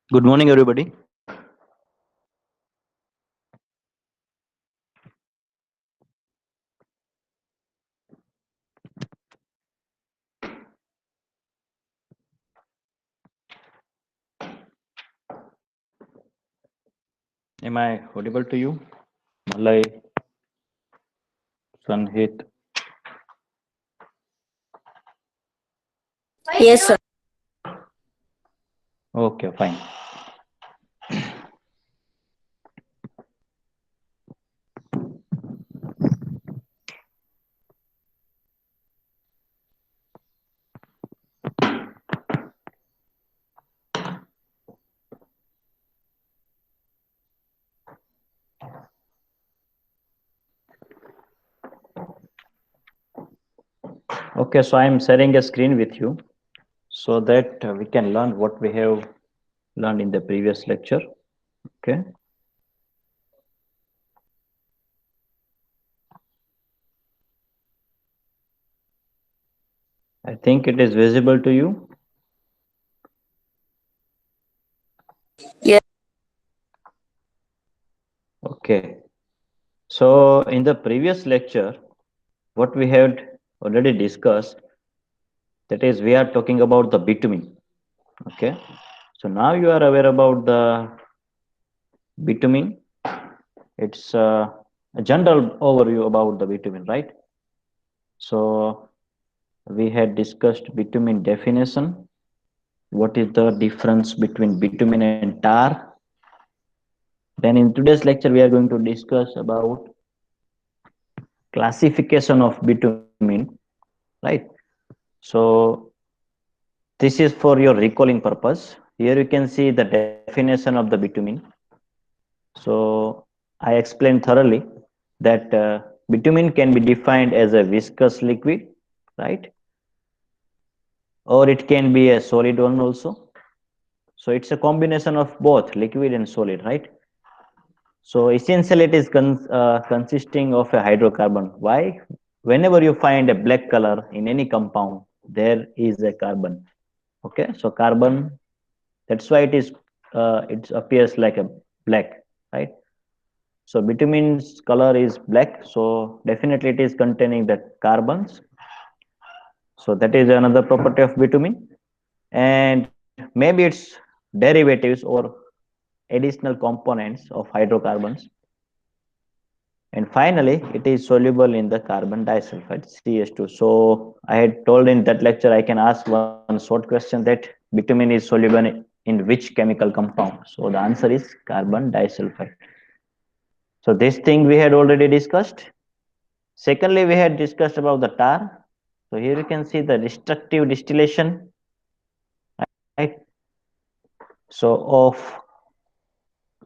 Good morning, everybody. Am I audible to you? Malay, Sanhit. Yes, sir. Okay, fine. Okay, so I'm sharing a screen with you so that we can learn what we have learned in the previous lecture. Okay, I think it is visible to you. Yes, Okay, so in the previous lecture, what we had already discussed, that is, we are talking about the bitumen. Okay, so now you are aware about the bitumen. It's a general overview about the bitumen, right? So we had discussed bitumen definition. What is the difference between bitumen and tar? Then in today's lecture, we are going to discuss about classification of bitumen, right? So this is for your recalling purpose. Here you can see the definition of the bitumen. So I explained thoroughly that bitumen can be defined as a viscous liquid, right? Or it can be a solid one also. So it's a combination of both liquid and solid, right? So essentially it is consisting of a hydrocarbon. Why? Whenever you find a black color in any compound, there is a carbon. Okay, so carbon, that's why it appears like a black, right? So bitumen's color is black, so definitely it is containing the carbons. So that is another property of bitumen. And maybe its derivatives or additional components of hydrocarbons. And finally, it is soluble in the carbon disulfide CH2. So I had told in that lecture, I can ask one short question that bitumen is soluble in which chemical compound? So the answer is carbon disulfide. So this thing we had already discussed. Secondly, we had discussed about the tar. So here you can see the destructive distillation, right? So of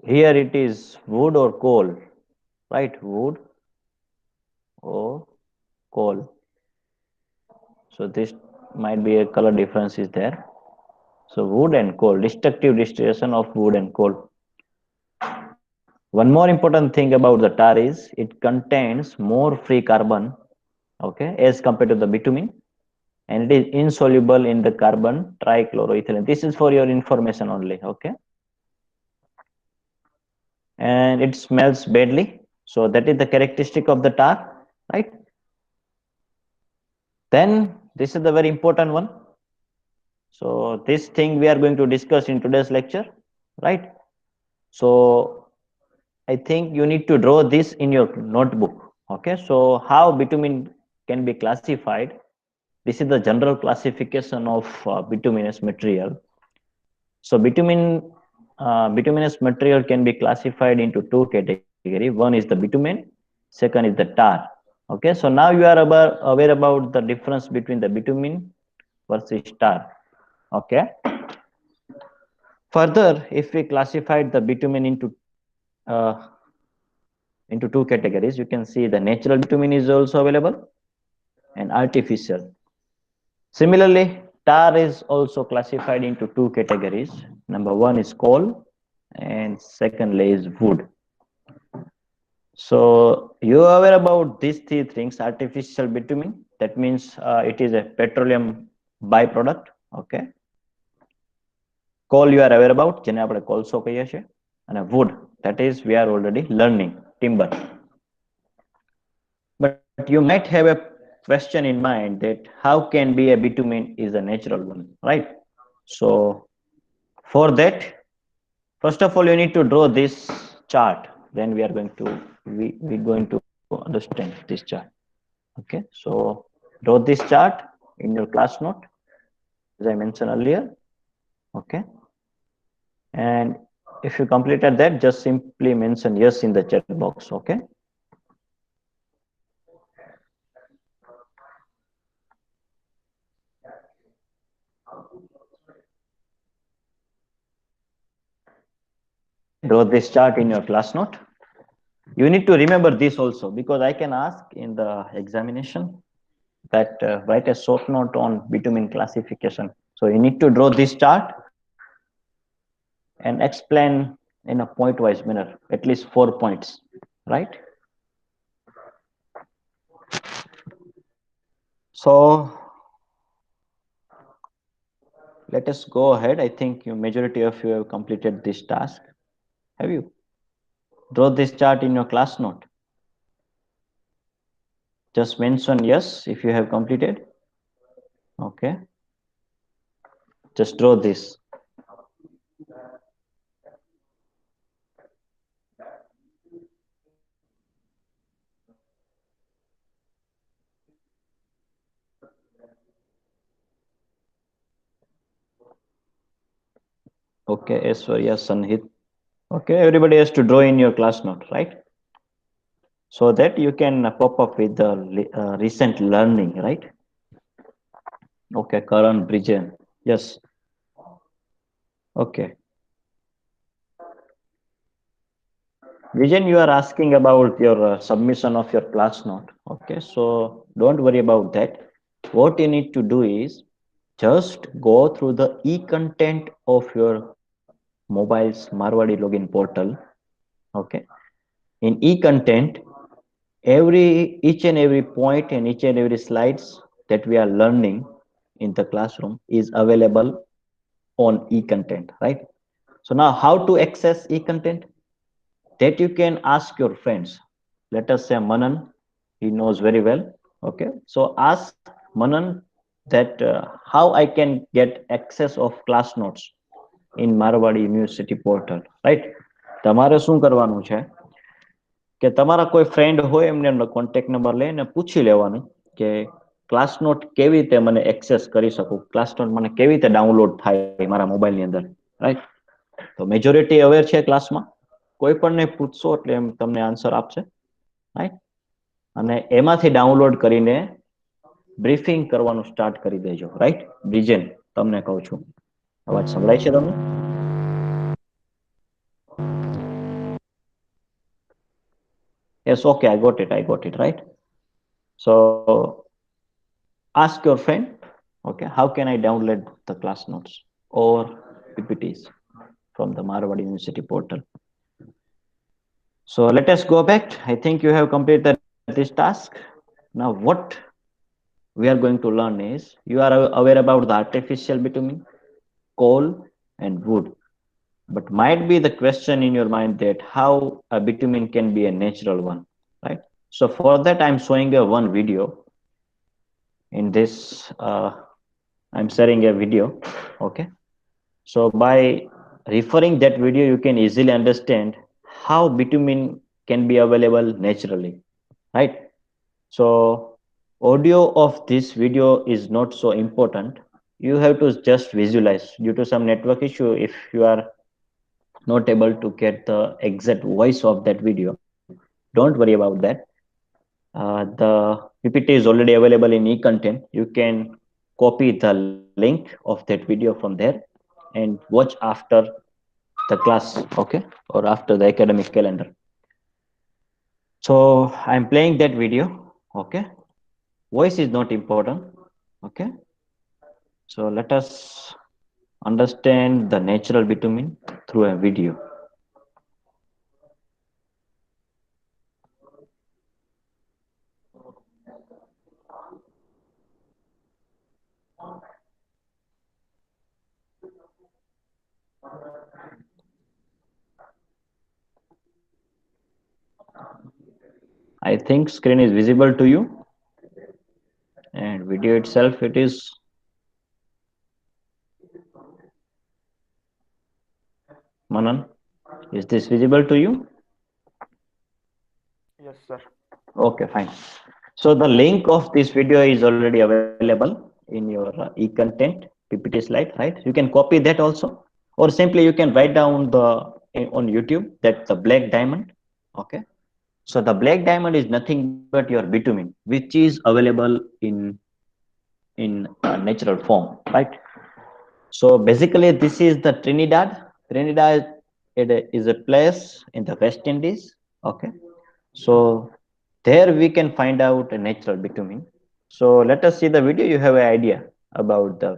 here it is wood or coal, right? Wood or coal. So this might be a color difference is there. So wood and coal, destructive distillation of wood and coal. One more important thing about the tar is it contains more free carbon, okay, as compared to the bitumen, and it is insoluble in the carbon trichloroethylene. This is for your information only, okay, and it smells badly. So that is the characteristic of the tar, right? Then this is the very important one. So this thing we are going to discuss in today's lecture, right? So I think you need to draw this in your notebook. Okay, so how bitumen can be classified? This is the general classification of bituminous material. So bituminous material can be classified into two categories. One is the bitumen, second is the tar. Okay, so now you are aware about the difference between the bitumen versus tar. Okay. Further, if we classified the bitumen uh, into two categories, you can see the natural bitumen is also available and artificial. Similarly, tar is also classified into two categories. Number one is coal and secondly is wood. So you are aware about these three things: artificial bitumen, that means it is a petroleum byproduct, okay. coal you are aware about, જેને આપણે કોલસો કહીએ છીએ, અને wood, that is we are already learning, timber. But you might have a question in mind that how can be a bitumen is a natural one, right? So for that, first of all, you need to draw this chart. Then we are going to we're going to understand this chart. Okay, so draw this chart in your class note, as I mentioned earlier. Okay, and if you completed that, just simply mention yes in the chat box. Okay. Draw this chart in your class note. You need to remember this also, because I can ask in the examination that write a short note on bitumen classification. So you need to draw this chart and explain in a point-wise manner, at least 4 points, right? So let us go ahead. I think you majority of you have completed this task. Have you? Draw this chart in your class note. Just mention yes if you have completed. Okay. Just draw this. Okay, Aishwarya, Sanhit. Okay, everybody has to draw in your class note, right? So that you can pop up with the recent learning, right? Okay, Karan, Brijan. Yes. Okay. Vijan, you are asking about your submission of your class note. Okay, so don't worry about that. What you need to do is just go through the e-content of your mobile's Marwadi login portal. Okay, in e-content, each and every point and each and every slides that we are learning in the classroom is available on e-content, right? So now how to access e-content? That you can ask your friends. Let us say Manan, he knows very well. Okay, so ask Manan that how I can get access of class notes in Marwadi University portal, right? તમારે શું કરવાનું છે કે તમારા કોઈ friend હોય એમને એમનો કોન્ટેક્ટ નંબર લઈને પૂછી લેવાનું કે ક્લાસ નોટ કેવી રીતે મને એક્સેસ કરી શકું, ક્લાસ નોટ મને કેવી રીતે ડાઉનલોડ થાય મારા મોબાઈલની અંદર, રાઈટ? તો મેજોરિટી અવેર છે ક્લાસમાં, કોઈ પણને પૂછશો એટલે એમ તમને આન્સર આપશે, રાઈટ? અને એમાંથી ડાઉનલોડ કરીને બ્રીફિંગ કરવાનું સ્ટાર્ટ કરી દેજો, રાઈટ? બ્રિજેન, તમને કહું છું, અવાજ સંભળાય છે તમને? Yes, okay, I got it, right? So ask your friend, okay, how can I download the class notes or PPTs from the Marwadi University portal? So let us go back. I think you have completed this task. Now what we are going to learn is, you are aware about the artificial bitumen, coal and wood. But might be the question in your mind that how a bitumen can be a natural one, right? So for that, I'm showing you one video. In this, I'm sharing a video. Okay. So by referring that video, you can easily understand how bitumen can be available naturally, right? So audio of this video is not so important. You have to just visualize. Due to some network issue, if you are not able to get the exact voice of that video, don't worry about that. The PPT is already available in e-content. You can copy the link of that video from there and watch after the class, okay, or after the academic calendar. So I'm playing that video, okay. Voice is not important, okay. So let us understand the natural bitumen through a video. I think screen is visible to you, and video itself it is. Manan, is this visible to you? Yes, sir. Okay, fine. So the link of this video is already available in your e-content PPT slide, right? You can copy that also, or simply you can write down on YouTube that the black diamond. Okay. So the black diamond is nothing but your bitumen, which is available in natural form, right? So basically, this is the Trinidad. Trinidad it is a place in the West Indies. Okay, so there we can find out a natural bitumen. So let us see the video. You have an idea about the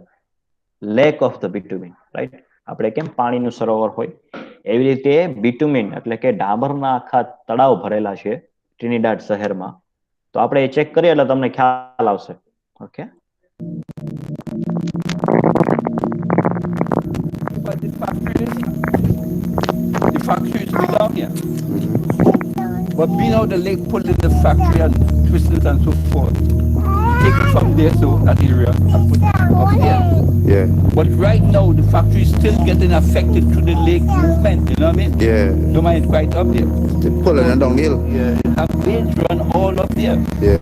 lake of the bitumen, right? આપણે કેમ પાણીનું સરોવર હોય એવી રીતે બિટુમિન એટલે કે ડામરના આખા તળાવ ભરેલા છે ટ્રિનિડાડ શહેરમાં. તો આપણે એ ચેક કરીએ એટલે તમને ખ્યાલ આવશે. Okay. But the factory is still down here. But being out the lake, pulling the factory and twisters and so forth, take it from there, so that area, and put it up here. Yeah, But right now, the factory is still getting affected through the lake movement, you know what I mean? yeah. The mine is quite up there. They pulling it downhill. Yeah, it have waves run all up there. Yeah.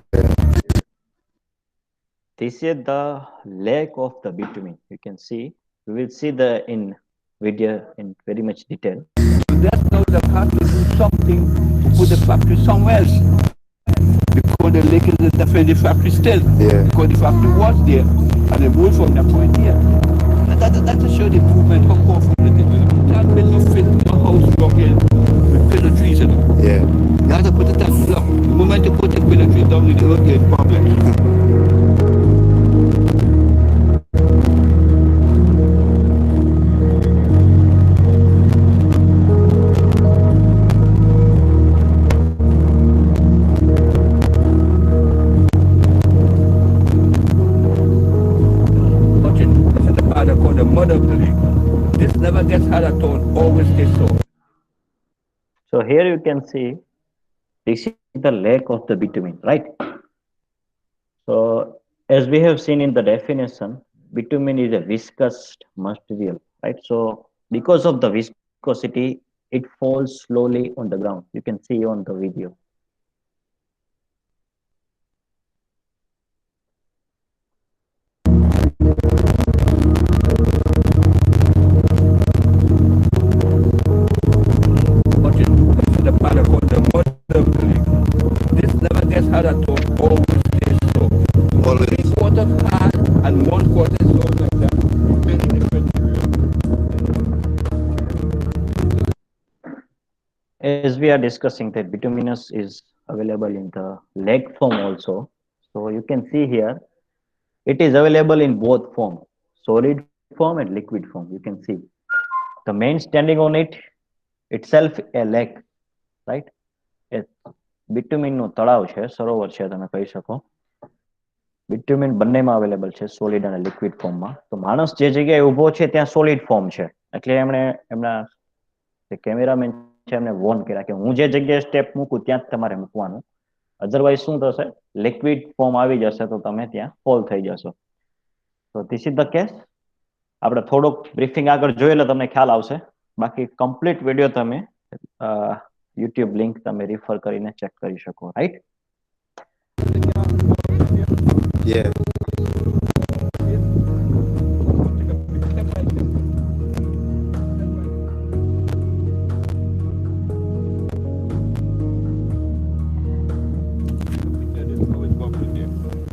This is the lake of the bitumen. You can see. We will see the in video in very much detail. So that's now they have to do something to put the factory somewhere else. Because the lake is definitely the factory still. Yeah. Because the factory was there and they moved from that point here. And that to show the movement, how powerful it is. You can't build no fit, no house rock here with pillar trees in it. Yeah. You have to put it up flat. The moment you put the pillar tree down in the earth, there's problem. The mother of the lake. This never gets hard at all, always stays so. So here you can see this is the lake of the bitumen, right? So as we have seen in the definition, bitumen is a viscous material, right? So because of the viscosity, it falls slowly on the ground. You can see on the video. The father called the mother of the lake. This never gets hard at all, always stays so. Always. 3 quarters hard and 1 quarter soft like that. Very different area. As we are discussing that bituminous is available in the lake form also. So you can see here, it is available in both form, solid form and liquid form. You can see the main standing on it itself a lake, right? A bitumen નું તળાવ છે, સરોવર છે તમે કહી શકો. bitumen બંનેમાં available છે, solid અને લિક્વિડ ફોર્મમાં. તો માણસ જે જગ્યાએ ઊભો છે ત્યાં સોલિડ ફોર્મ છે, એટલે એમણે એમના જે કેમેરામેન છે એમને વોર્ન કર્યા કે હું જે જગ્યાએ સ્ટેપ મૂકું ત્યાં જ તમારે મૂકવાનું. અધરવાઇઝ શું થશે, લિક્વિડ ફોર્મ આવી જશે તો તમે ત્યાં ફોલ થઈ જશો. તો ધીસ ઇઝ ધ કેસ. આપણે થોડુંક બ્રીફિંગ આગળ જોઈએ એટલે તમને ખ્યાલ આવશે. બાકી કમ્પ્લીટ વિડીયો તમે યુટ્યુબ લિંક તમે રિફર કરીને ચેક કરી શકો, right? Yeah.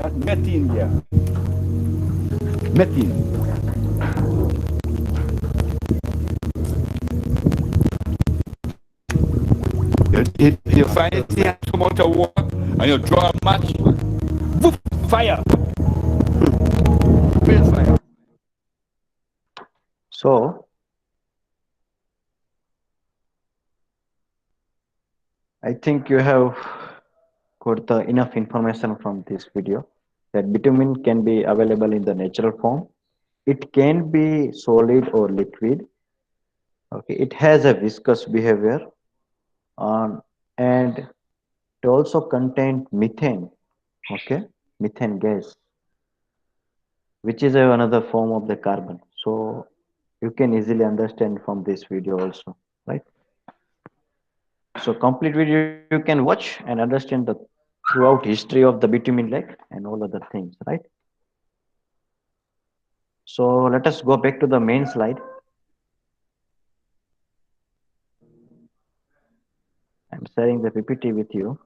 That's methane there. Methane. You find it here, come out of water, and you draw a match, whoop, fire. Real fire. So I think you have got the enough information from this video that bitumen can be available in the natural form. It can be solid or liquid. Okay, it has a viscous behavior, and It also contains methane, okay, methane gas, which is another form of the carbon. So you can easily understand from this video also, right? So complete video you can watch and understand the throughout history of the bitumen lake and all other things, right? So let us go back to the main slide. I'm sharing the PPT with you.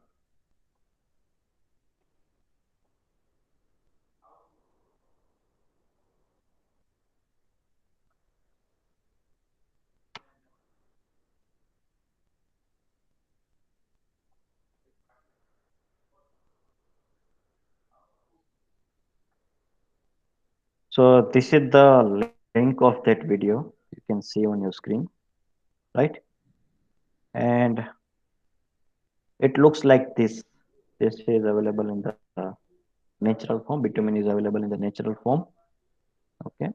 So this is the link of that video. You can see on your screen, right? And it looks like this. This is available in the natural form. Bitumen is available in the natural form. Okay.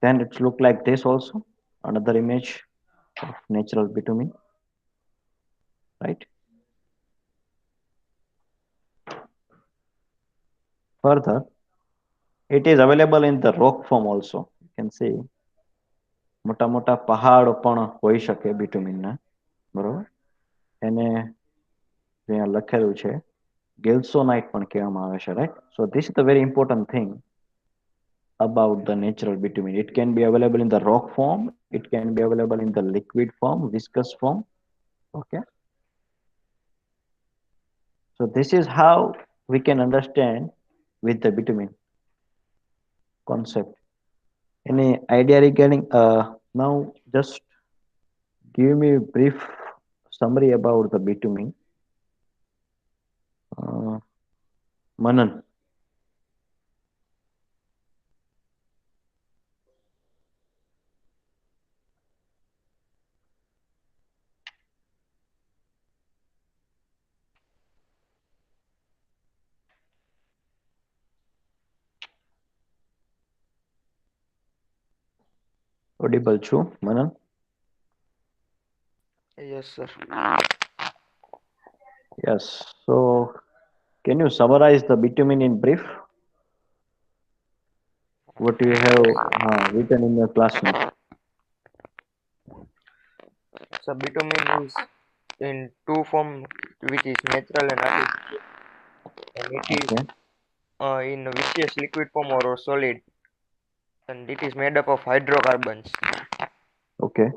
Then it's look like this also. Another image of natural bitumen, right? Further, it is available in the rock form also. You can see મોટા મોટા પહાડો પણ હોઈ શકે bitumenના, બરોબર? એને અહીંયા લખેલું છે ગેલ્સોનાઇટ પણ કહેવામાં આવે છે, right? So this is the very important thing about the natural bitumen. It can be available in the rock form, it can be available in the liquid form, viscous form. Okay. So this is how we can understand with the bitumen concept. Any idea regarding now just give me a brief summary about the bitumen. Manan. Audible chu, Manan? Yes, sir. Yes. So can you summarize the bitumen in brief? What you have written in your classroom? So bitumen is in two form, which is natural and artificial, and it is Okay. in viscous liquid form or solid, and it is made up of hydrocarbons, Okay.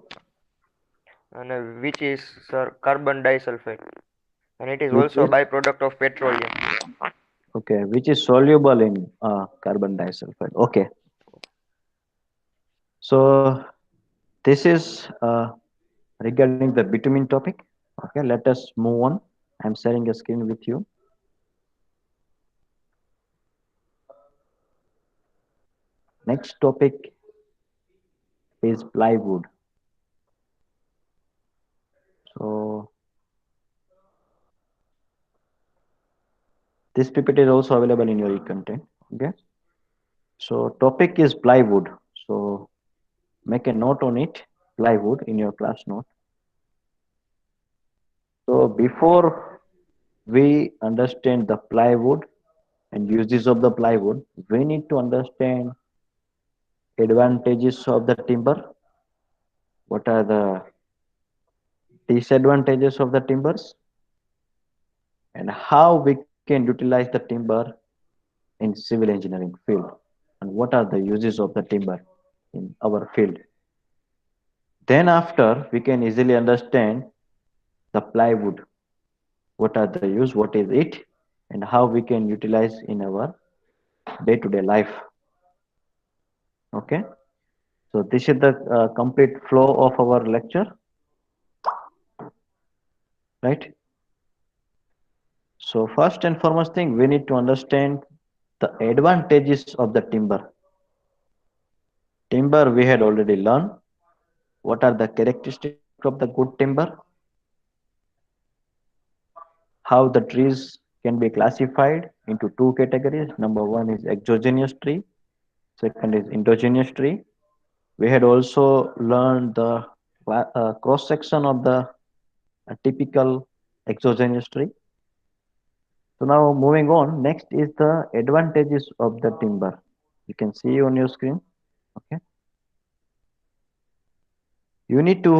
and which is carbon disulfide, and it is Which also a is byproduct of petroleum. okay, which is soluble in carbon disulfide. Okay. So this is regarding the bitumen topic. Okay, let us move on. I'm sharing a screen with you. Next topic is plywood. So this PPT is also available in your e-content. Okay. So topic is plywood. So make a note on it, plywood in your class note. So before we understand the plywood and uses of the plywood, we need to understand advantages of the timber. What are the disadvantages of the timbers and how we can utilize the timber in civil engineering field and what are the uses of the timber in our field. Then after we can easily understand the plywood, what are the use, what is it, and how we can utilize in our day-to-day life. Okay, so this is the complete flow of our lecture, right? So first and foremost thing, we need to understand the advantages of the timber. Timber we had already learned. What are the characteristics of the good timber? How the trees can be classified into two categories. Number one is exogenous tree. Second is endogenous tree. We had also learned the cross section of the typical exogenous tree. So now moving on, next is the advantages of the timber. You can see on your screen. Okay. You need to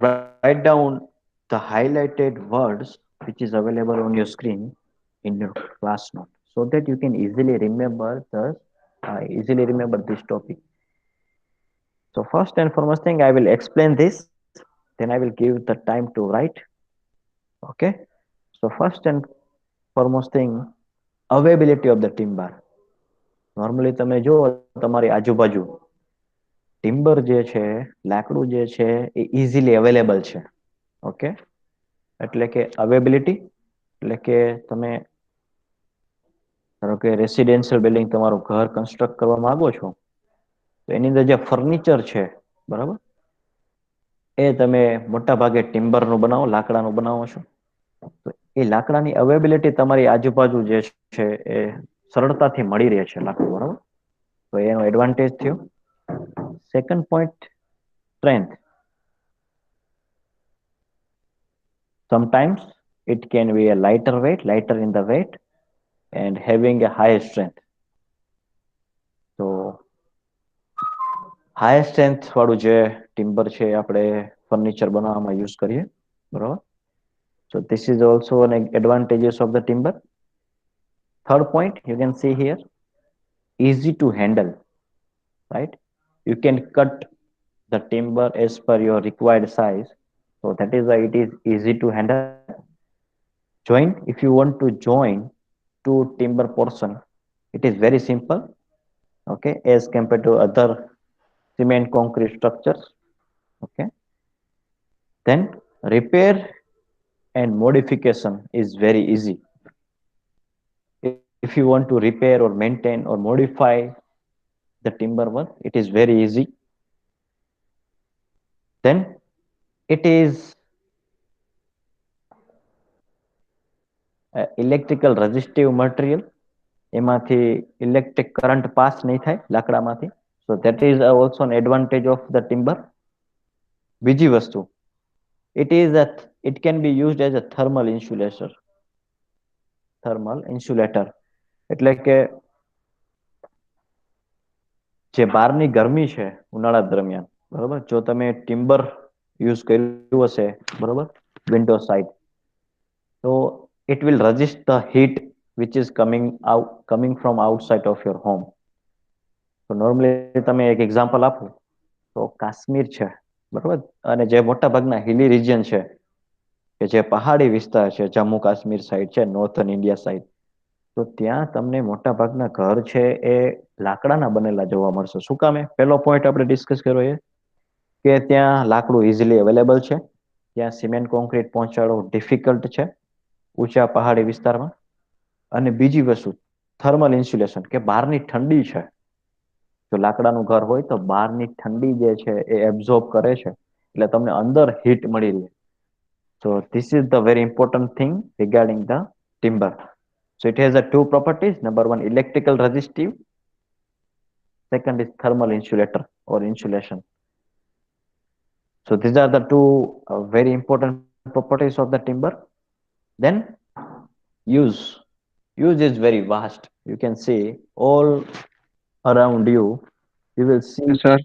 write down the highlighted words which is available on your screen in your class note so that you can easily remember this topic. So first and foremost thing, I will explain this, then I will give the time to write. Okay. So first and foremost thing, availability of the timber. Normally તમે જો તમારી આજુબાજુ timber જે છે, લાકડું જે છે એ easily available છે. ઓકે, એટલે કે અવેબિલિટી એટલે કે તમે ધારો કે રેસિડેન્શિયલ બિલ્ડિંગ તમારું ઘર કન્સ્ટ્રક્ટ કરવા માંગો છો તો એની અંદર જે ફર્નિચર છે, બરાબર, એ તમે મોટા ભાગે ટિમ્બરનું બનાવો, લાકડાનું બનાવો છો. તો એ લાકડાની અવેબિલિટી તમારી આજુબાજુ જે છે એ સરળતાથી મળી રહે છે લાકડું, બરાબર. તો એનો એડવાન્ટેજ થયો. Second point, strength. Sometimes it can be a lighter in the weight and having a higher strength. So higher strength વાળું જે ટિમ્બર છે આપણે ફર્નિચર બનાવવામાં યુઝ કરીએ, બરાબર. So this is also an advantages of the timber. Third point, you can see here, easy to handle, right? You can cut the timber as per your required size. So that is why it is easy to handle. Join, if you want to join two timber portion, it is very simple, okay, as compared to other cement concrete structures. Okay. Then repair and modification is very easy. If you want to repair or maintain or modify the timber work, it is very easy. Then it is electrical resistive material. એમાંથી electric current pass નહીં થાય લાકડામાંથી. So that is also an advantage of the timber. બીજી વસ્તુ, it can be used as a thermal insulator. એટલે કે જે બહારની ગરમી છે ઉનાળા દરમિયાન, બરોબર, જો તમે ટિમ્બર યુઝ કર્યું હશે, બરોબર, વિન્ડો સાઇડ, તો it will resist the heat which is coming from outside of your home. તો નોર્મલી તમે એક એક્ઝામ્પલ આપો તો કાશ્મીર છે, બરોબર, અને જે મોટા ભાગના હિલી રિજિયન છે કે જે પહાડી વિસ્તાર છે, જમ્મુ કાશ્મીર સાઈડ છે, નોર્થન ઇન્ડિયા સાઈડ, તો ત્યાં તમને મોટા ભાગના ઘર છે એ લાકડાના બનેલા જોવા મળશે. શું કામે? પહેલો પોઈન્ટ આપણે ડિસ્કસ કર્યો એ કે ત્યાં લાકડું ઇઝીલી અવેલેબલ છે, ત્યાં સિમેન્ટ કોન્ક્રીટ પહોંચાડવો ડિફિકલ્ટ છે ઊંચા પહાડી વિસ્તારમાં. અને બીજી વસ્તુ, થર્મલ ઇન્સ્યુલેશન, કે બહારની ઠંડી છે, જો લાકડાનું ઘર હોય તો બહારની ઠંડી જે છે એ એબ્ઝોર્બ કરે છે, એટલે તમને અંદર હીટ મળી રહે. So this is the very important thing regarding the timber. So it has a two properties. Number one, electrical resistive. Second is thermal insulator or insulation. So these are the two very important properties of the timber. Then use. Use is very vast. You can see all around you. You will see sir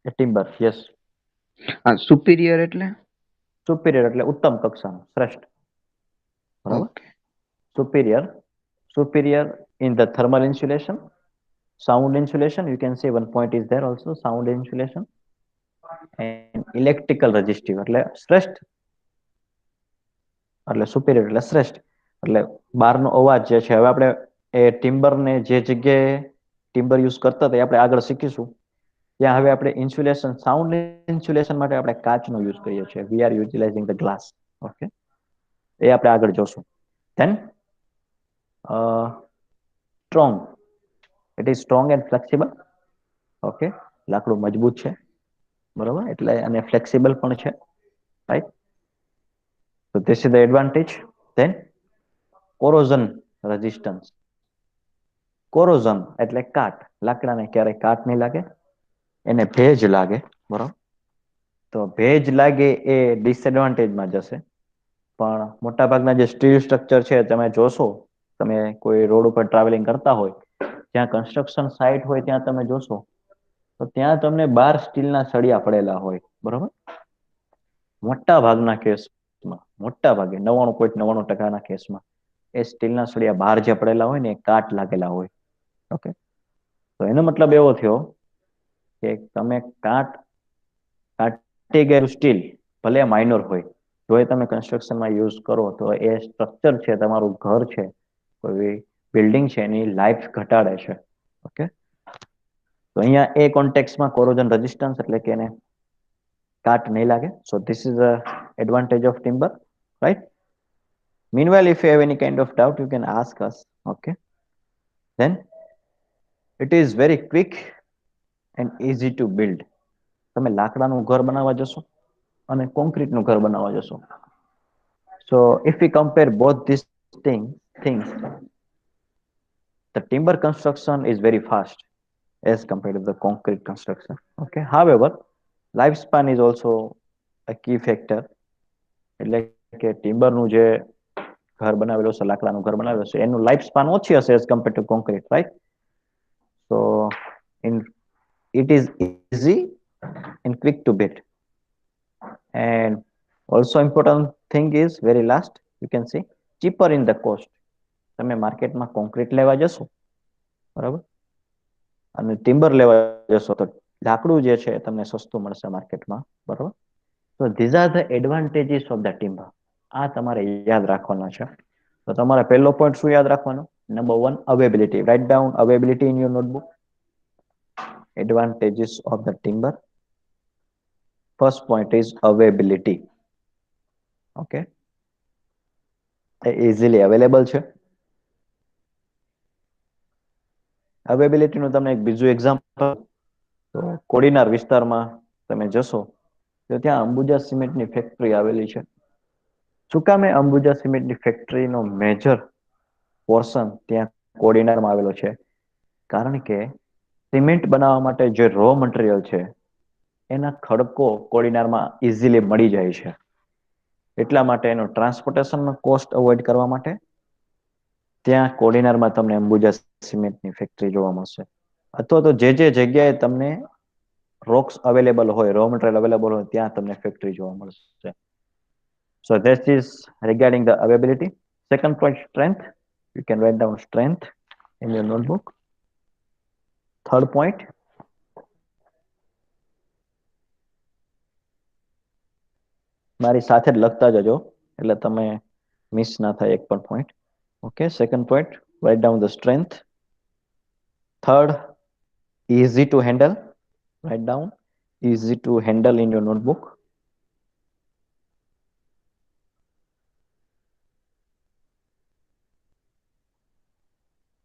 a timber. Yes. Superior એટલે Superior એટલે ઉત્તમ કક્ષાનું, શ્રેષ્ઠ, બરાબર. Okay Superior in the thermal insulation, sound insulation. You can see one point is there also, sound insulation, and electrical resistive એટલે શ્રેષ્ઠ, એટલે superior એટલે શ્રેષ્ઠ, એટલે બહારનો અવાજ જે છે, હવે આપણે એ ટિમ્બર ને જે જગ્યાએ ટિમ્બર યુઝ કરતા હતા આપણે આગળ શીખીશું, ત્યાં હવે આપણે ઇન્સ્યુલેશન, સાઉન્ડ ઇન્સ્યુલેશન માટે આપણે કાચનો યુઝ કરીએ છીએ. We are utilizing the glass. Okay, એ આપણે આગળ જોશું. Then strong, it is strong and flexible. Okay, લાકડું મજબૂત છે, બરોબર, એટલે અને ફ્લેક્સિબલ પણ છે, right. So this is the advantage. Then corrosion resistance. Corrosion એટલે કાટ, લાકડાને ક્યારેય કાટ નહીં લાગે, એને ભેજ લાગે, બરોબર. તો ભેજ લાગે એ ડિસએડવાન્ટેજમાં જશે. પણ મોટાભાગના જે સ્ટીલ સ્ટ્રક્ચર છે તમે જોશો, તમે કોઈ રોડ ઉપર ટ્રાવેલિંગ કરતા હોય, જ્યાં કન્સ્ટ્રક્શન સાઇટ હોય ત્યાં તમે જોશો તો ત્યાં તમને 12 સ્ટીલના સળિયા પડેલા હોય, બરોબર. મોટા ભાગના કેસમાં, મોટા ભાગે 99.99% કેસમાં એ સ્ટીલના સળિયા બહાર જે પડેલા હોય ને એ કાટ લાગેલા હોય. ઓકે, તો એનો મતલબ એવો થયો કે તમે કાટી ગયેલું સ્ટીલ ભલે માઇનોર હોય, જો એ તમે કન્સ્ટ્રક્શનમાં યુઝ કરો તો એ સ્ટ્રક્ચર છે, તમારું ઘર છે, કોઈ બિલ્ડિંગ છે, એની લાઈફ ઘટાડે છે. ઓકે, તો અહીંયા એ કોન્ટેક્સમાં કોરોઝન રેઝિસ્ટન્સ એટલે કે એને કાટ નહીં લાગે. So this is a advantage of timber, right? Meanwhile, if you have any kind of doubt, you can ask us. Okay, then it is very quick and easy to build. તમે લાકડાનું ઘર બનાવવા જશો અને કોન્ક્રીટનું ઘર બનાવવા જશો. So if we compare both these things, the timber construction is very fast as compared to the concrete construction. Okay, however, lifespan is also a key factor. એટલે કે ટિમ્બરનું જે ઘર બનાવેલું છે, લાકડાનું ઘર બનાવેલું છે, એનું લાઈફ સ્પાન ઓછી હશે as compare to concrete, right? So it is easy and quick to build. And also important thing is very last, you can see cheaper in the cost. તમે માર્કેટમાં કોન્ક્રીટ લેવા જશો, બરાબર, અને ટિમ્બર લેવા જશો તો લાકડું જે છે તમને સસ્તું મળશે માર્કેટમાં, બરાબર. So these are the advantages of the timber. આ તમારે યાદ રાખવાના છે. તો તમારે પહેલો પોઈન્ટ શું યાદ રાખવાનો? Number 1, availability. Write down availability in your notebook. Advantages of the timber. First point is availability. Okay, easily available છે. અવેબિલિટી નું તમને એક બીજું એક્ઝામ્પલ, તો કોડીનાર વિસ્તારમાં તમે જશો તો ત્યાં અંબુજા સિમેન્ટની ફેક્ટરી આવેલી છે. શું કામ એ અંબુજા સિમેન્ટની ફેક્ટરીનો મેજર પોર્શન ત્યાં કોડીનારમાં આવેલો છે? કારણ કે સિમેન્ટ બનાવવા માટે જે રો મટીરિયલ છે એના ખડકો કોડીનારમાં ઇઝીલી મળી જાય છે. એટલા માટે એનો ટ્રાન્સપોર્ટેશનનો કોસ્ટ અવોઇડ કરવા માટે ત્યાં કોડીનારમાં તમને અંબુજા સિમેન્ટની ફેક્ટરી જોવા મળશે. અથવા તો જે જગ્યાએ તમને રોક્સ અવેલેબલ હોય, રો મટીરિયલ અવેલેબલ હોય, ત્યાં તમને ફેક્ટરી જોવા મળશે. So this is regarding the availability. Second point, strength. You can write down strength in your notebook. Third point, મારી સાથે જ લખતા જજો એટલે તમે મિસ ના થાય એક પણ point. Okay, second point, write down the strength. Third, easy to handle. Write down easy to handle in your notebook.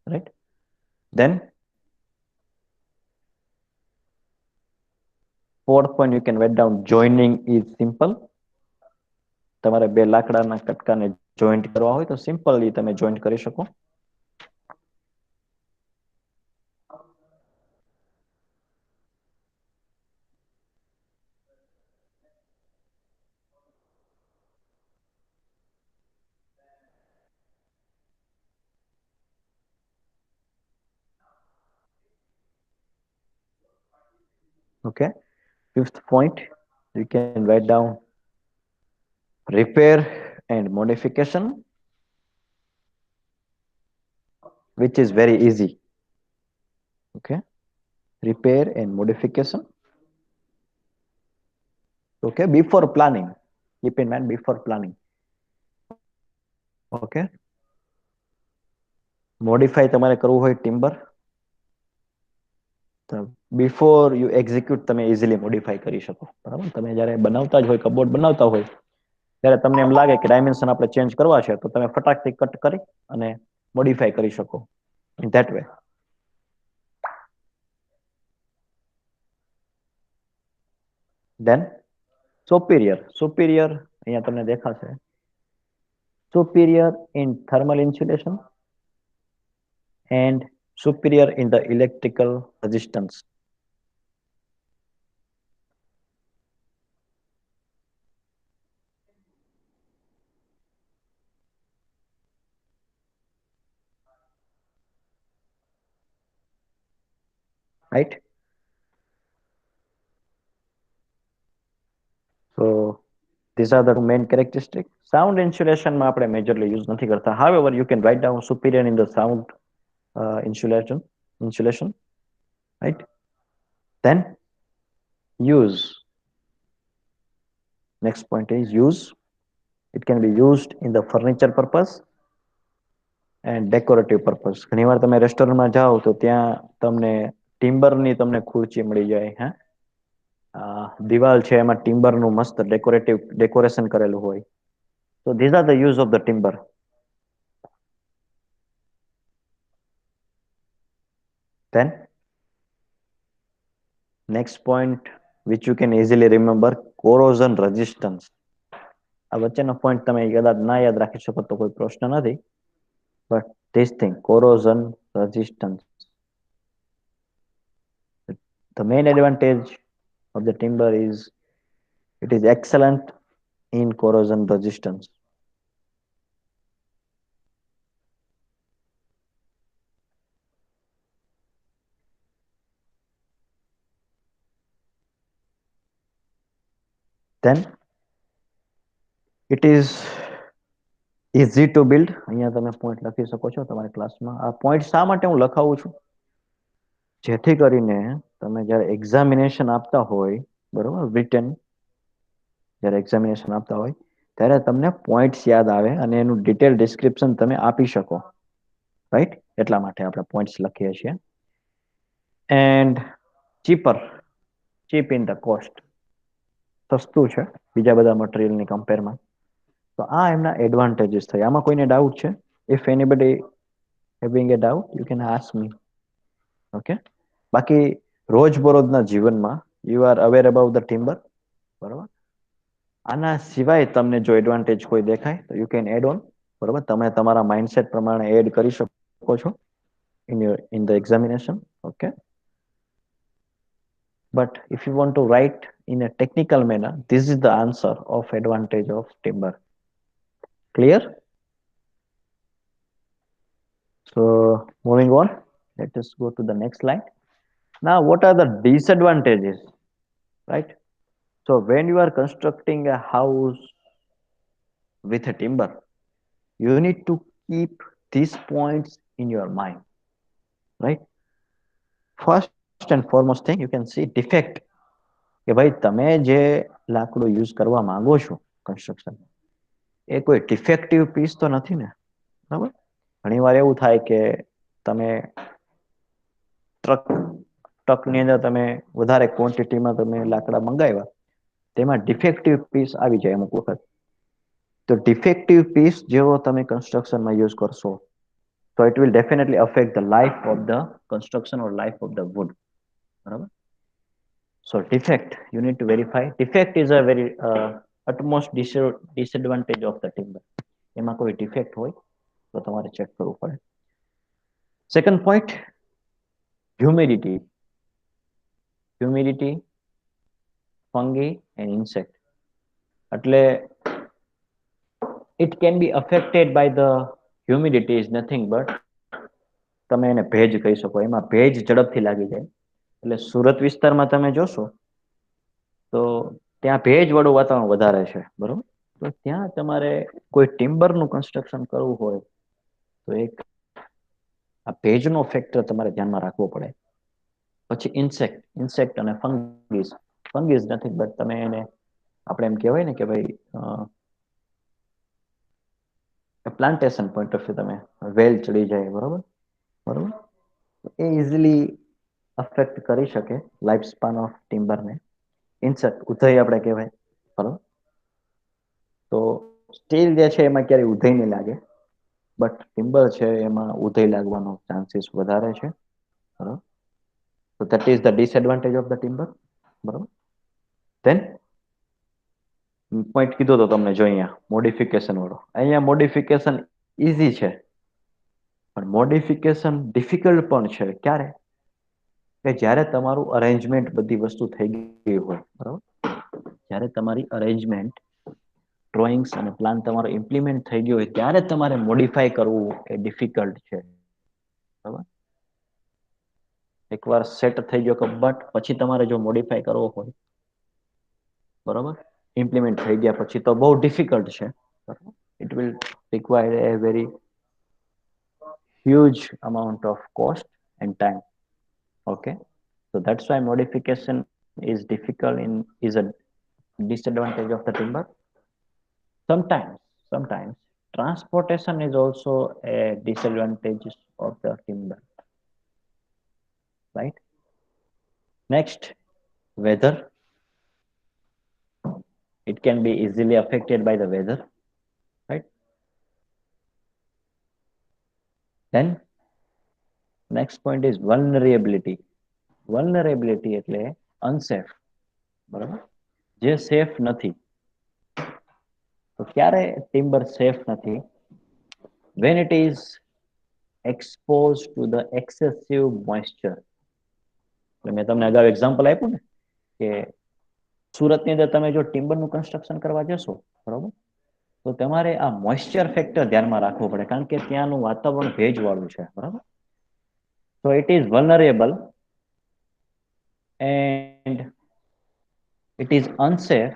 Right, then fourth point, you can write down joining is simple. તમારે બે લાકડાના કટકાને joint કરવા હોય તો simply તમે joint કરી શકો. Okay, fifth point, you can write down repair and modification, which is very easy. Okay, repair and modification. Okay, before planning, keep in mind before planning. Okay, modify તમારે કરવું હોય timber તો before you execute તમે easily modify કરી શકો, બરાબર. તમે જ્યારે બનાવતા જ હોય, કબોર્ડ બનાવતા હોય, ત્યારે તમને એમ લાગે કે ડાયમેન્શન આપણે ચેન્જ કરવા છે તો તમે ફટાકથી કટ કરી અને મોડિફાઈ કરી શકો in that way. Then superior. Superior અહીંયા તમને દેખાશે. Superior in thermal insulation and superior in the electrical resistance. right? So these are the two main characteristics. Sound insulation માં આપણે majorly use નથી કરતા. However, you can write down superior in the sound insulation, right? Then use. Next point is use. It can be used in the furniture purpose and decorative purpose. ઘણીવાર તમે રેસ્ટોરન્ટમાં જાઓ તો ત્યાં તમને ટિમ્બરની તમને ખુરચી મળી જાય. હા, દિવાલ છે એમાં ટિમ્બરનું મસ્ત ડેકોરેશન કરેલું હોય. So these are the use of the timber. Then next point which you can easily remember, corrosion resistance. આ વચ્ચેનો point તમે કદાચ ના યાદ રાખી શકો તો કોઈ પ્રશ્ન નથી, but this thing, corrosion resistance, the main advantage of the timber is it is excellent in corrosion resistance. Then it is easy to build. અહીંયા તમે point લખી શકો છો તમારા ક્લાસમાં. આ point શા માટે હું લખાવું છું? જેથી કરીને તમે જ્યારે એક્ઝામિનેશન આપતા હોય, બરોબર, written જ્યારે એક્ઝામિનેશન આપતા હોય ત્યારે તમને પોઈન્ટ્સ યાદ આવે અને એનું ડિટેલ ડિસ્ક્રિપ્શન તમે આપી શકો, રાઈટ? એટલા માટે આપણે પોઈન્ટ્સ લખીએ છીએ. And cheaper, cheap in the cost, સસ્તું છે બીજા બધા મટીરિયલની કમ્પેરમાં. તો આ એમના એડવાન્ટેજીસ થાય. આમાં કોઈને ડાઉટ છે? If anybody having A doubt you can ask me. Okay, બાકી રોજબરોજના જીવનમાં you are aware about the timber, બરોબર? આના સિવાય તમને જો એડવાન્ટેજ કોઈ દેખાય તો યુ કેન એડ ઓન, બરોબર? તમે તમારા માઇન્ડસેટ પ્રમાણે એડ કરી શકો છો in the examination. Okay, but if you want to write in a technical manner, this is the answer of advantage of timber. Clear? So moving on, let us go to the next slide. Now what are the disadvantages, right? So when you are constructing a house with a timber, you need to keep these points in your mind, right? First and foremost thing, you can see defect. કે ભાઈ તમે જે લાકડું use કરવા માંગો છો construction, એ કોઈ defective piece તો નથી ને, બરાબર? ઘણીવાર એવું થાય કે તમે ટ્રકની અંદર તમે વધારે ક્વોન્ટિટીમાં તમે લાકડા મંગાવ્યા, તેમાં ડિફેક્ટિવ પીસ આવી જાય અમુક વખત. તો ડિફેક્ટિવ પીસ જેવો તમે કન્સ્ટ્રક્શનમાં યુઝ કરશો તો it will definitely affect the life of the construction or life of the wood, બરાબર? So defect, you need to verify. Defect is a very utmost disadvantage of the timber. એમાં કોઈ defect હોય તો તમારે check કરવું પડે. Second point, humidity, fungi and insect. એટલે it can be affected by the humidity is nothing but તમે એને ભેજ કહી શકો. એમાં ભેજ ઝડપથી લાગી જાય. એટલે સુરત વિસ્તારમાં તમે જોશો તો ત્યાં ભેજ વાળું વાતાવરણ વધારે છે, બરોબર? તો ત્યાં તમારે કોઈ ટિમ્બરનું કન્સ્ટ્રક્શન કરવું હોય તો એક આ ભેજનો ફેક્ટર તમારે ધ્યાનમાં રાખવો પડે. પછી ઇન્સેક્ટ અને ફંગીસ નથી, બટ તમે એને આપણે એમ કહેવાય ને કે ભાઈ પ્લાન્ટેશન પોઈન્ટ ઓફ વ્યૂ તમે વેલ ચડી જાય, બરોબર? એ ઇઝીલી અફેક્ટ કરી શકે લાઈફ સ્પાન ઓફ ટિમ્બરને. ઇન્સેક્ટ, ઉધઈ આપણે કહેવાય, બરોબર? તો સ્ટીલ જે છે એમાં ક્યારેય ઉધઈ નહીં લાગે, બટ ટિમ્બર છે એમાં ઉધઈ લાગવાનો ચાન્સીસ વધારે છે, બરોબર? So that is the disadvantage of the timber, બરોબર? Then પોઈન્ટ કીધો તો તમને જો અહીંયા મોડિફિકેશન વાળો, અહીંયા મોડિફિકેશન ઈઝી છે પણ મોડિફિકેશન ડિફિકલ્ટ પણ છે. ક્યારે? કે જ્યારે તમારું અરેન્જમેન્ટ બધી વસ્તુ થઈ ગઈ હોય, બરાબર? જ્યારે તમારી અરેન્જમેન્ટ ડ્રોઈંગ્સ અને પ્લાન તમારો ઇમ્પ્લિમેન્ટ થઈ ગયો હોય ત્યારે તમારે મોડિફાય કરવું એ ડિફિકલ્ટ છે, બરાબર? એકવાર સેટ થઈ ગયો કે બટ પછી તમારે જો મોડિફાઈ કરવો હોય, બરાબર, ઇમ્પ્લિમેન્ટ થઈ ગયા પછી તો બહુ ડિફિકલ્ટ છે. It will require A very huge amount of cost and time. Okay, so that's why modification is difficult in is a disadvantage of the timber. Sometimes transportation is also a disadvantage of the timber, right? Next, weather. It can be easily affected by the weather, right? Then next point is vulnerability. Vulnerability એટલે unsafe, બરાબર, જે safe નથી. તો ક્યારે timber safe નથી? when it is exposed to the excessive moisture. મેં તમને અગાઉ એક્ઝામ્પલ આપ્યું ને કે સુરતની અંદર તમે જો ટિમ્બરનું કન્સ્ટ્રક્શન કરવા જશો, બરાબર, તો તમારે આ મોઇસ્ચર ફેક્ટર ધ્યાનમાં રાખવું પડે કારણ કે ત્યાંનું વાતાવરણ ભેજવાળું છે, બરાબર. So it is vulnerable and it is unsafe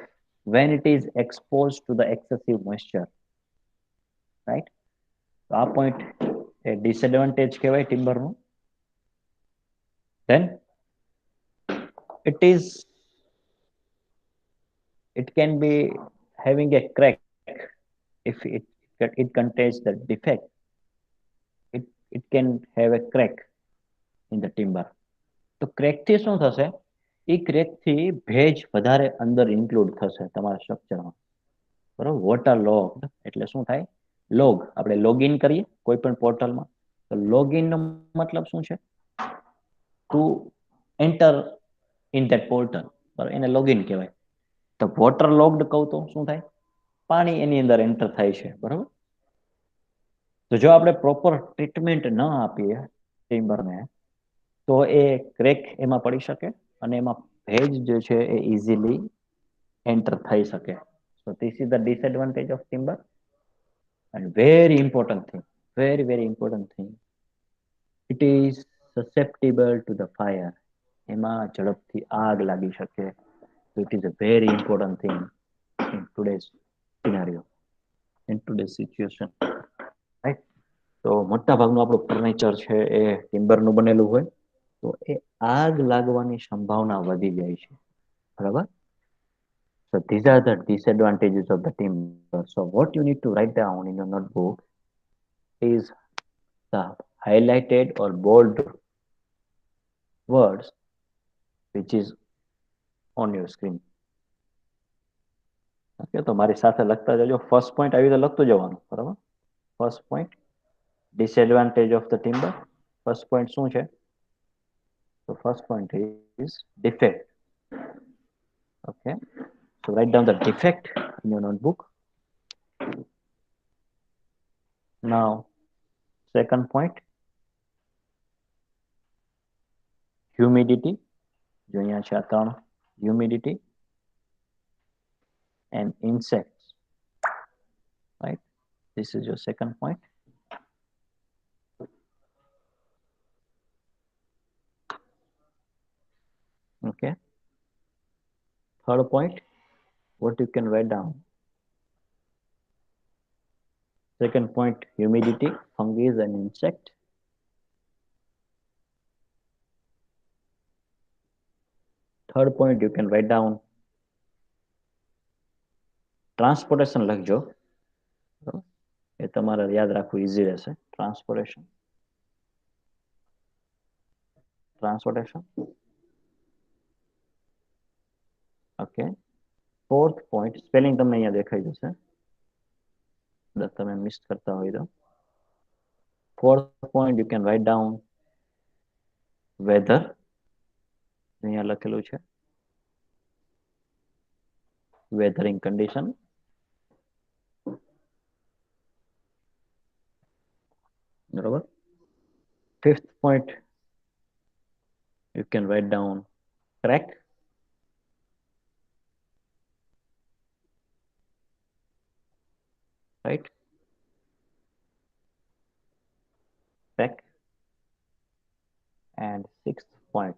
when it is exposed to the excessive moisture, right? તો આ પોઈન્ટ એ ડિસએડવાન્ટેજ કહેવાય ટિમ્બરનું. Then it can be having a crack if it contains the defect. It can have a crack in the timber. તો crack થી શું થશે? એ crack થી ભેજ વધારે અંદર ઇન્ક્લુડ થશે તમારા સ્ટ્રક્ચરમાં, બરાબર. વોટર લોગ્ડ એટલે શું થાય? લોગ, આપણે લોગિન કરીએ કોઈ પણ પોર્ટલમાં, તો લોગિન નો મતલબ શું છે? Two enter in that portal, બરાબર, એને લોગિન કહેવાય. તો વોટર લોગ્ડ કહું તો શું થાય? પાણી એની અંદર એન્ટર થાય છે, બરાબર. તો જો આપણે પ્રોપર ટ્રીટમેન્ટ ન આપીએ ટિમ્બરને તો એ ક્રેક એમાં પડી શકે અને એમાં ભેજ જે છે એ ઇઝીલી એન્ટર થઈ શકે. So this is the disadvantage of timber. And very important thing, very important thing, it is susceptible to the fire. એમાં ઝડપથી આગ લાગી શકે. So it is a very important thing in today's scenario, in today's situation, right? તો મોટા ભાગનું આપણું furniture છે એ ટિમ્બરનું બનેલું હોય તો એ આગ લાગવાની સંભાવના વધી જાય છે, બરાબર. So these are the disadvantages of the timber. So what you need to write down in your notebook is the highlighted or bold words which is on your screen. Okay, તો મારી સાથે લખતા જજો. ફર્સ્ટ પોઈન્ટ આવી રીતે લખતું જવાનું, બરાબર. First point disadvantage of the timber. First point શું છે? So first point is defect. Okay, so write down the defect in your notebook. Now second point, humidity. જો અહીંયા છે આ ત્રણ, humidity and insects, right? This is your second point. Okay, third point, what you can write down? Second point, humidity, fungi and insect. Third point, you can write down transportation. લખજો, એ તમારે યાદ રાખવું easy રહેશે. Transportation. Okay. Fourth point, spelling તમને અહીંયા દેખાઈ જશે, તમે મિસ કરતા હોય તો. Fourth point, you can write down weather. અહીંયા લખેલું છે વેધરિંગ કન્ડિશન. બરોબર. Fifth point, you can write down crack. Right? Crack. And sixth point.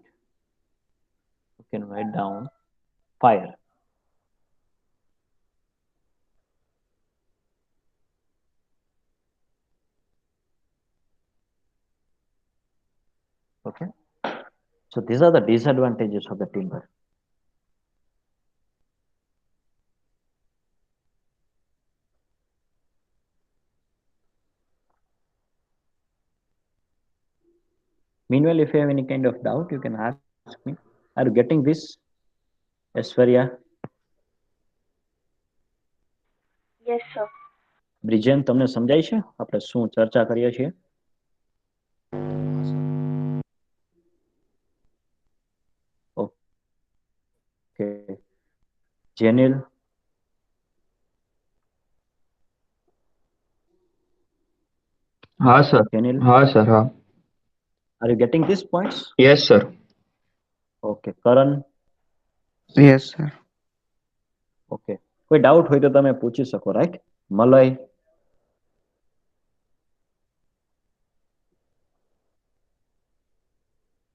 You can write down fire. Okay. So these are the disadvantages of the timber. Meanwhile, if you have any kind of doubt, you can ask me. Are you getting this, Aishwarya? Yes, sir. બ્રિજેન, તમને સમજાય છે આપણે શું ચર્ચા કરીએ છીએ? Okay. Jenil, હા sir. Jenil, હા સર. હા. are you getting these points? Yes sir. Okay. Karan, yes sir. Okay. કોઈ ડાઉટ હોય તો તમે પૂછી શકો, right? મલય,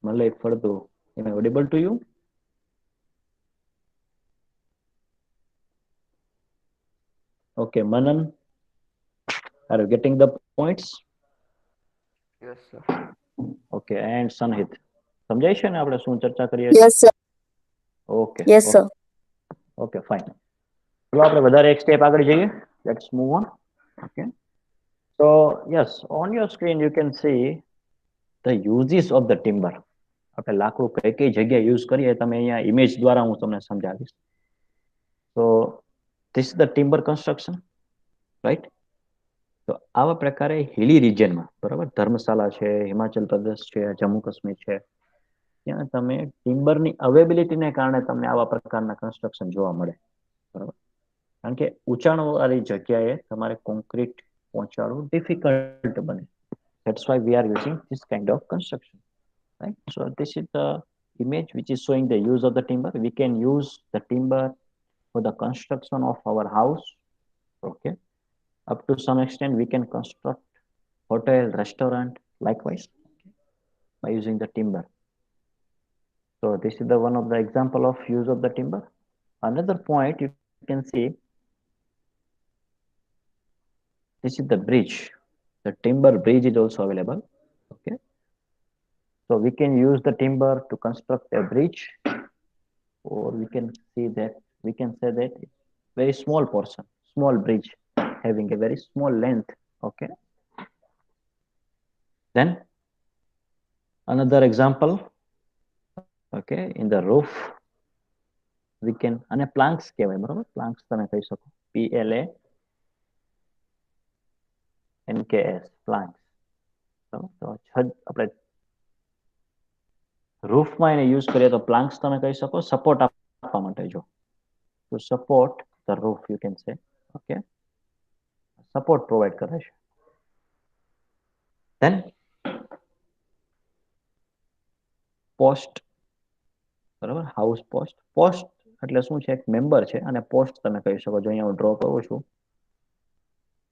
મલય Faldu, am I audible to you? Okay, Manan, are you getting the points? Yes, sir. Okay, and Sanhit, સમજાય છે ને આપણે શું ચર્ચા કરીએ છીએ? Yes, sir. Okay, Yes, sir. Okay, fine. ચલો આપણે વધારે એક સ્ટેપ આગળ જઈએ. Let's move on. Okay. So yes, on your screen you can see the uses of the timber. આપણે લાકડું કઈ કઈ જગ્યાએ યુઝ કરીએ તમે અહીંયા ઇમેજ દ્વારા હું તમને સમજાવીશ. So this is the timber construction, right? તો આવા પ્રકારે હિલી રિજનમાં, બરાબર, ધર્મશાલા છે, હિમાચલ પ્રદેશ છે, જમ્મુ કાશ્મીર છે, ત્યાં તમે ટિમ્બરની અવેબિલિટીને કારણે તમને આવા પ્રકારના કન્સ્ટ્રક્શન જોવા મળે, બરાબર. કારણ કે ઊંચાણવાળી જગ્યાએ તમારે કોન્ક્રીટ પહોંચાડવું ડિફિકલ્ટ બને. That's why we are using this kind of construction, right? So this is the image which is showing the use of the timber. We can use the timber for the construction of our house. Okay. Up to some extent, we can construct hotel, restaurant, likewise, by using the timber. So this is the one of the example of use of the timber. Another point you can see, this is the bridge. The timber bridge is also available. Okay. So we can use the timber to construct a bridge, or we can see that we can say that very small portion, small bridge having a very small length. Okay. Then another example, okay, in the roof we can, અને પ્લાન્ક્સ કહેવાય, બરાબર, પ્લાન્ક્સ તમે કહી શકો, PLANKS, પ્લાન્ક્સ. તો છત આપણે રૂફમાં એને યુઝ કરીએ તો પ્લાન્ક્સ તમે કહી શકો, સપોર્ટ આપવા માટે. જો to support the roof you can say, okay, support provide કરે છે. Then પોસ્ટ, બરાબર, હાઉસ પોસ્ટ. પોસ્ટ એટલે શું છે? એક મેમ્બર છે, અને પોસ્ટ તમે કહી શકો. જો અહીંયા હું ડ્રો કરું છું,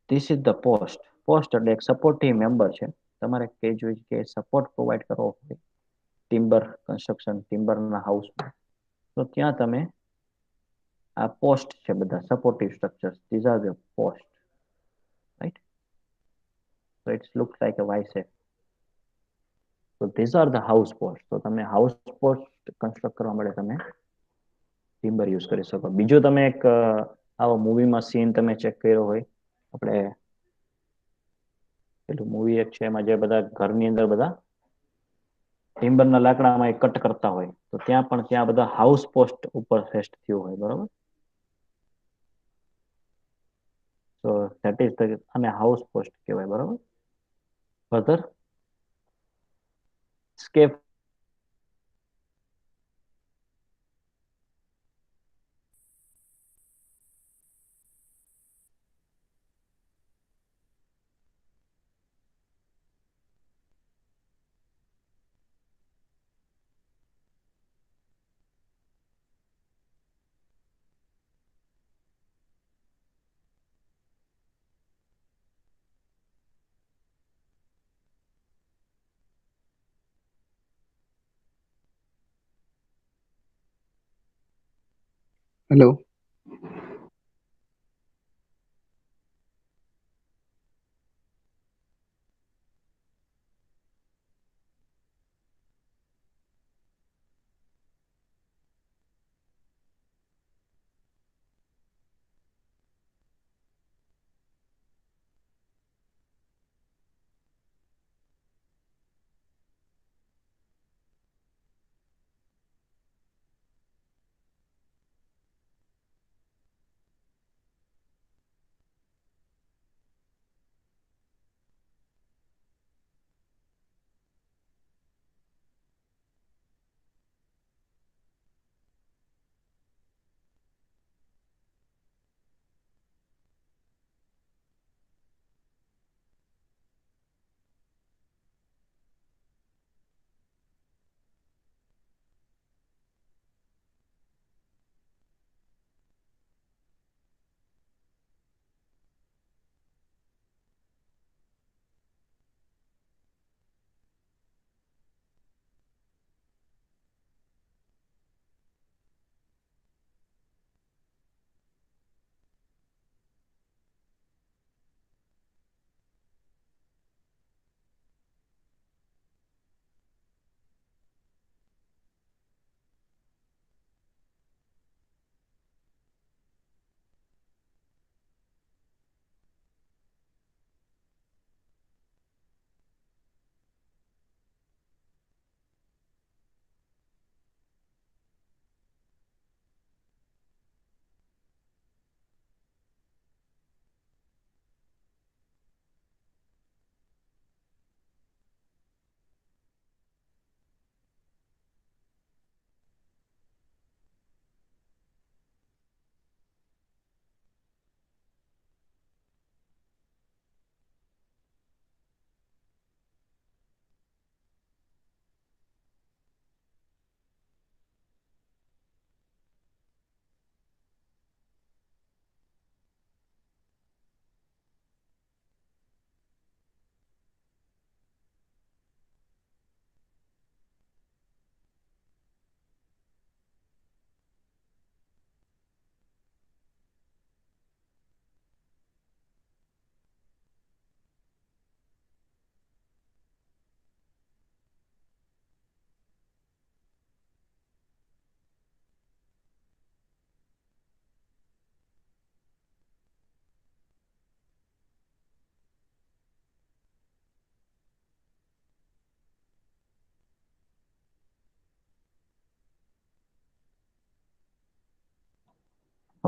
this is the post. Post એટલે એક સપોર્ટિવ મેમ્બર છે. તમારે કે જોઈએ કે સપોર્ટ પ્રોવાઈડ કરવો હોય ટિમ્બર કન્સ્ટ્રક્શન, ટિમ્બરના હાઉસમાં, તો ત્યાં તમે આ પોસ્ટ છે, બધા supportive structures, these are the post, right? So it looks like a Y shape. So these are the house posts. તો તમે હાઉસ પોસ્ટ કન્સ્ટ્રક્ટ કરવા માટે તમે ટિમ્બર યુઝ કરી શકો. બીજો તમે એક આવો મૂવીમાં સીન તમે ચેક કર્યો હોય, આપણે પેલું મૂવી એક છે એમાં જે બધા ઘરની અંદર બધા ટિમ્બરના લાકડામાં એ કટ કરતા હોય, તો ત્યાં પણ ત્યાં બધા હાઉસ પોસ્ટ ઉપર ફેસ્ટ થયું હોય, બરાબર. So that is the, અને હાઉસ પોસ્ટ કહેવાય, બરાબર. Further scape, hello.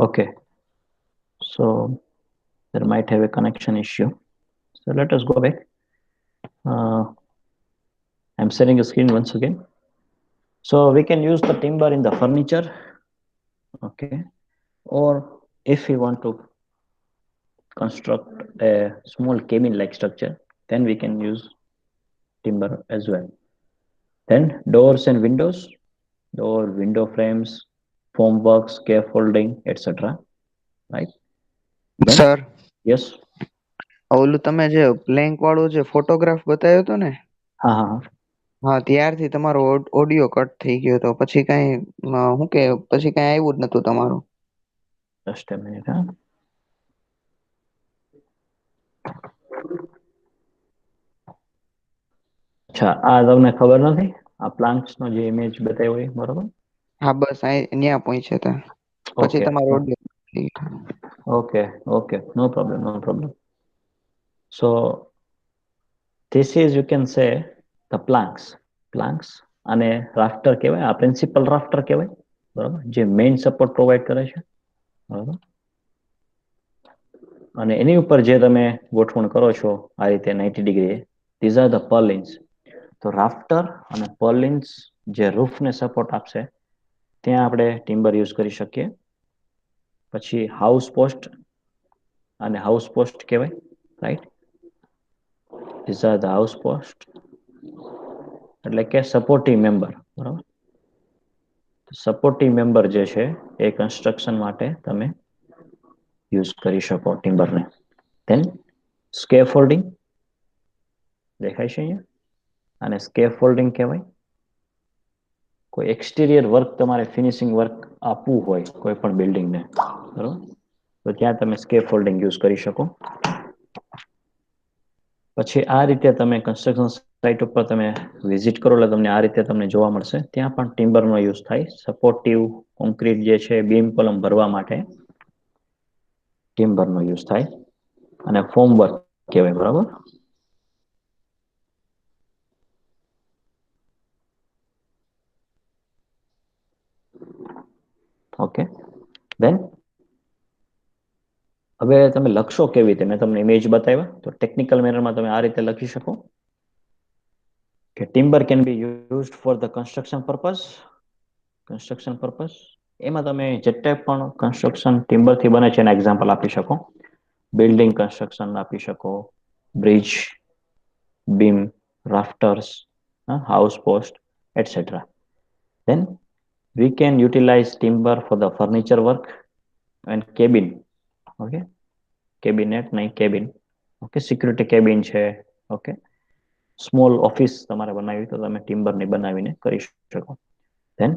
Okay, so there might have a connection issue. So let us go back. I'm sharing a screen once again. So we can use the timber in the furniture, okay, or if we want to construct a small cabin-like structure, then we can use timber as well. Then doors and windows, door, window frames, formwork, scaffolding, etc. Right? Then, sir yes. ઓલું તમે જે blank વાળો જે photograph બતાવ્યો હતો ને, હા હા હા. હા ત્યારથી તમારો ઓડિયો કટ થઈ ગયો હતો. પછી કાંઈ શું કે પછી કાંઈ આવ્યું જ નતું તમારું. Just a minute. Huh? અચ્છા, આ તમને ખબર નથી આ પ્લાન્ટ્સ નો જે ઇમેજ બતાવ્યો હોય, બરોબર? હા બસ ત્યાં પહોંચ્યા હતા. પછી Okay. તમારો ઓડિયો થઈ ગયો. Okay, okay, no problem, no problem. So this is, you can say, the planks અને રાફ્ટર કહેવાય, આ પ્રિન્સિપલ રાફ્ટર કહેવાય, બરાબર, જે મેઇન સપોર્ટ પ્રોવાઈડ કરે છે, બરાબર. અને એની ઉપર જે તમે ગોઠવણ કરો છો આ રીતે 90 degree, these are the purlins. તો રાફ્ટર અને પર્લિન્સ જે રૂફને સપોર્ટ આપશે ત્યાં આપણે ટિમ્બર યુઝ કરી શકીએ. પછી હાઉસ પોસ્ટ, અને હાઉસ પોસ્ટ કહેવાય, right? These are the house post, એટલે કે સપોર્ટિવ મેમ્બર, બરાબર. સપોર્ટિવ મેમ્બર જે છે એ કન્સ્ટ્રક્શન માટે તમે યુઝ કરી શકો ટિમ્બરને. ધેન સ્કેફોલ્ડિંગ દેખાય છે અહીંયા, અને સ્કેફોલ્ડિંગ કહેવાય. કોઈ એક્સટિરિયર વર્ક તમારે ફિનિશિંગ વર્ક આપવું હોય કોઈ પણ બિલ્ડિંગને, બરોબર, તો ત્યાં તમે સ્કેફોલ્ડિંગ યુઝ કરી શકો. પછી આ રીતે તમે કન્સ્ટ્રક્શન સાઇટ ઉપર તમે વિઝિટ કરો એટલે તમને આ રીતે તમને જોવા મળશે. ત્યાં પણ ટિમ્બરનો યુઝ થાય. સપોર્ટિવ કોન્ક્રીટ જે છે બીમ કોલમ ભરવા માટે ટિમ્બરનો યુઝ થાય અને ફોર્મ વર્ક કહેવાય, બરાબર. ઓકે, ધેન હવે તમે લખશો કેવી રીતે? મેં તમને ઇમેજ બતાવ્યા, તો ટેકનિકલ મેનરમાં તમે આ રીતે લખી શકો કે timber can be used for the construction purpose. એમાં તમે જે ટાઈપ પણ કન્સ્ટ્રક્શન ટિમ્બરથી બને છે એના એક્ઝામ્પલ આપી શકો. બિલ્ડિંગ કન્સ્ટ્રક્શન આપી શકો, bridge, beam, rafters, house post, etcetera. Then we can utilize timber for the furniture work and cabin. Okay, cabinet નહીં cabin. Okay, security cabin છે. Okay, સ્મોલ ઓફિસ તમારે બનાવી તો તમે ટિમ્બરની બનાવીને કરી શકો. Then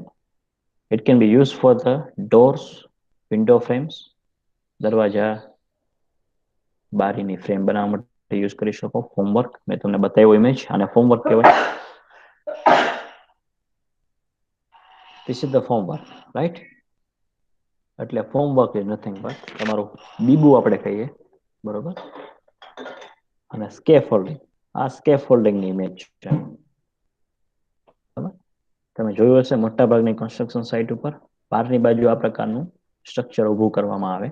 it can be used for the doors, window frames, દરવાજા, બારીની ફ્રેમ બનાવવા માટે યુઝ કરી શકો. હોમવર્ક મેં તમને બતાવ્યો ઇમેજ, અને હોમવર્ક કહેવાય. This is the formwork, right? એટલે ફોર્મવર્ક ઇઝ નથિંગ બટ તમારું બીબું આપણે કહીએ, બરોબર. અને સ્કેફોલ્ડિંગ, આ સ્કેફોલ્ડિંગની ઇમેજ છે. બરાબર, તમે જોયું હશે મોટાભાગની કન્સ્ટ્રક્શન સાઇટ ઉપર બહારની બાજુ આ પ્રકારનું સ્ટ્રક્ચર ઊભું કરવામાં આવે,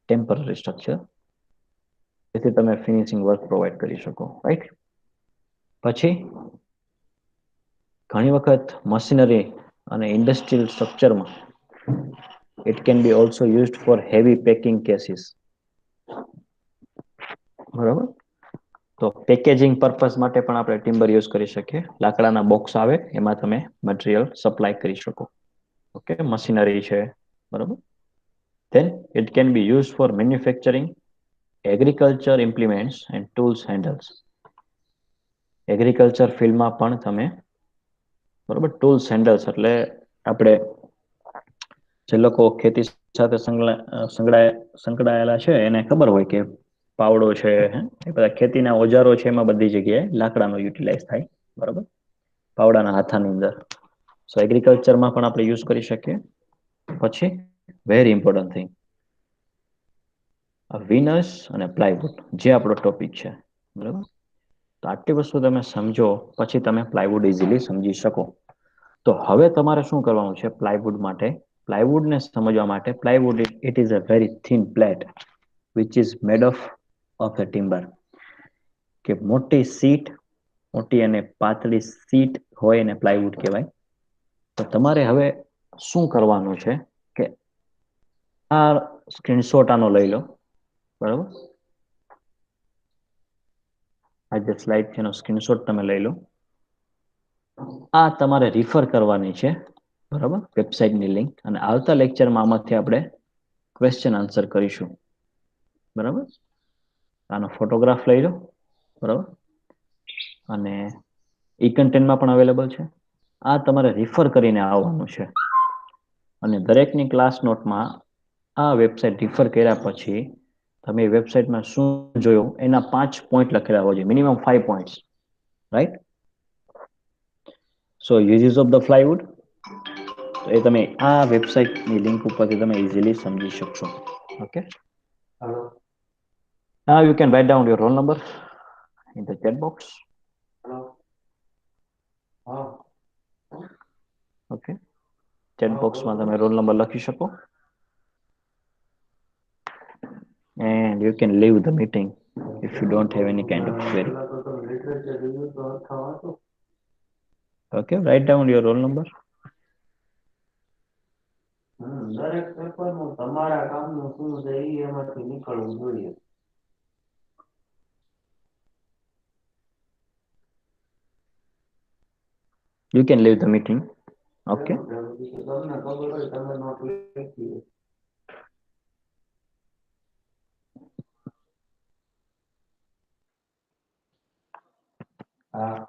ટેમ્પરરી સ્ટ્રક્ચર, જેથી તમે ફિનિશિંગ વર્ક પ્રોવાઈડ કરી શકો, રાઈટ. પછી ઘણી વખત મશીનરી અને ઇન્ડસ્ટ્રીયલ સ્ટ્રક્ચરમાં it can be also used for heavy packing cases. બરાબર, તો પેકેજિંગ પર્પઝ માટે પણ આપણે ટિમ્બર યુઝ કરી શકીએ. લાકડાના બોક્સ આવે એમાં તમે મટીરિયલ સપ્લાય કરી શકો. ઓકે, મશીનરી છે, બરાબર. Then it can be used for manufacturing agriculture implements and tools handles. Agriculture ફિલ્ડમાં પણ તમે, બરાબર, ટૂલ્સ હેન્ડલ્સ એટલે આપણે જે લોકો ખેતી સાથે સંકળાયેલા છે એને ખબર હોય કે પાવડો છે, એ બધા ખેતીના ઓજારો છે, એમાં બધી જગ્યાએ લાકડાનો યુટિલાઇઝ થાય, બરાબર, પાવડાના હાથાની અંદર. સો એગ્રીકલ્ચરમાં પણ આપણે યુઝ કરી શકીએ. પછી વેરી ઇમ્પોર્ટન્ટ થિંગ, વિનસ અને પ્લાયવુડ, જે આપણો ટોપિક છે, બરાબર. તો આટલી વસ્તુ તમે સમજો પછી તમે પ્લાયવુડ ઇઝીલી સમજી શકો. તો હવે તમારે શું કરવાનું છે પ્લાયવુડ માટે? પ્લાયવુડને સમજવા માટે, plywood it is a very thin plate which is made of a timber. કે મોટી સીટ, મોટી અને પાતળી સીટ હોય એને પ્લાયવુડ કહેવાય. તો તમારે હવે શું કરવાનું છે કે આ સ્ક્રીનશોટ આનો લઈ લો, બરાબર. આ જે સ્લાઇડ છે એનો સ્ક્રીનશોટ તમે લઈ લો. આ તમારે રિફર કરવાની છે, બરાબર, વેબસાઇટની લિંક. અને આવતા લેક્ચરમાં આમાંથી આપણે ક્વેશ્ચન આન્સર કરીશું, બરાબર. આનો ફોટોગ્રાફ લઈ લો, બરાબર, અને ઈ કન્ટેન્ટમાં પણ અવેલેબલ છે. આ તમારે રિફર કરીને આવવાનું છે. અને દરેકની ક્લાસ નોટમાં આ વેબસાઇટ રિફર કર્યા પછી તમે વેબસાઇટમાં શું જોયું એના 5 પોઈન્ટ લખેલા હોવા જોઈએ, minimum 5 points, right. So uses of the plywood, એ તમે આ વેબસાઇટની લિંક ઉપરથી તમે ઇઝીલી સમજી શકશો. Okay, now you can write down your roll number in the chat box. Okay, chat box માં તમે રોલ નંબર લખી શકો. And you can leave the meeting if you don't have any kind of query. Okay, write down your roll number. દરેક પેપરનું તમારા કામનું શું છે એ એમાંથી નીકળવું જોઈએ. You can leave the meeting. Okay. તમને ખબર હોય તમે નોટ લખી. હા.